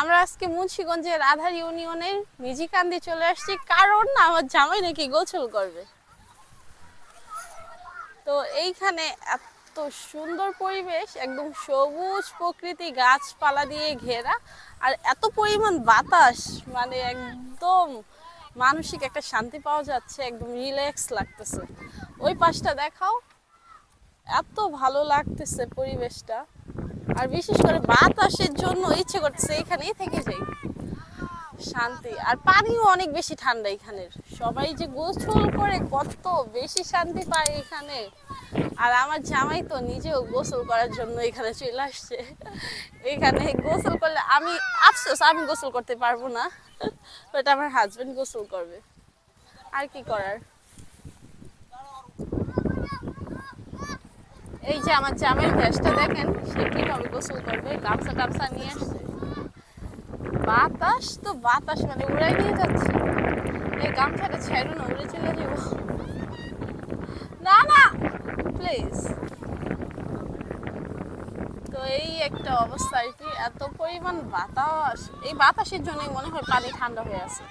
আমরা আজকে মুন্সিগঞ্জের আধার ইউনিয়নের মিজিকান্দি চলে আসছি, কারণ আমার জামাই নাকি গোসল করবে। তো এইখানে এত সুন্দর পরিবেশ, একদম সবুজ প্রকৃতি, গাছপালা দিয়ে ঘেরা, আর এত পরিমাণ বাতাস, মানে একদম মানসিক একটা শান্তি পাওয়া যাচ্ছে, একদম রিল্যাক্স লাগতেছে। ওই পাশটা দেখাও, এত ভালো লাগতেছে পরিবেশটা। আর বিশেষ করে বাতাসের জন্য ইচ্ছে করতেছে এখানেই থেকে যাই, শান্তি। আর পানিও অনেক বেশি ঠান্ডা এখানের, সবাই যে গোসল করে কত বেশি শান্তি পায় এখানে। আর আমার জামাই তো নিজেও গোসল করার জন্য এখানে চলে আসছে। এখানে গোসল করলে আমি আফসোস, আমি গোসল করতে পারবো না, বাট আমার হাজবেন্ড গোসল করবে। আর কি করার। এই যে আমার জামাইয়ের ভেস্টটা দেখেন, সে কিভাবে গোসল করবে, গামছা টামছা নিয়ে আসছে। বাতাস তো বাতাস, মানে উড়াই নিয়ে যাচ্ছে। এই গামছাটা ছেড়ো না, উড়ে চলে যাব। না না প্লিজ। তো এই একটা অবস্থা আর কি, এত পরিমাণ বাতাস, এই বাতাসের জন্যই মনে হয় পানি ঠান্ডা হয়ে আছে।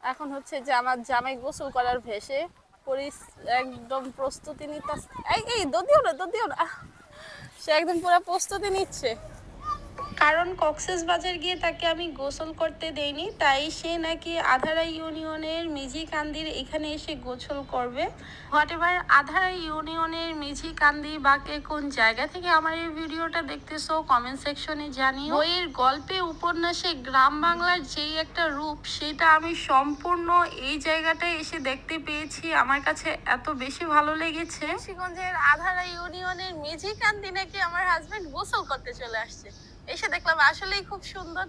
এখন হচ্ছে যে আমার জামাই গোসল করার ভেসে একদম প্রস্তুতি নিতেছে। এই দদিও না, সে একদম পুরো প্রস্তুতি নিচ্ছে। কারণ কক্সবাজার গিয়ে তাকে আমি গোসল করতে দেইনি, তাই সে নাকি আধারা ইউনিয়নের মিঝিকান্দির এখানে এসে গোসল করবে। হোয়াটএভার, আধারা ইউনিয়নের মিঝিকান্দি বা কে কোন জায়গা থেকে আমার এই ভিডিওটা দেখতেছো কমেন্ট সেকশনে জানিও। বইয়ের গল্পে উপন্যাসে গ্রাম বাংলার যেই একটা রূপ, সেটা আমি সম্পূর্ণ এই জায়গাটায় এসে দেখতে পেয়েছি। আমার কাছে এত বেশি ভালো লেগেছে। মুন্সিগঞ্জের আধারা ইউনিয়নের মিঝিকান্দি নাকি আমার হাজবেন্ড গোসল করতে চলে আসছে। এসে দেখলাম আসলেই খুব সুন্দর।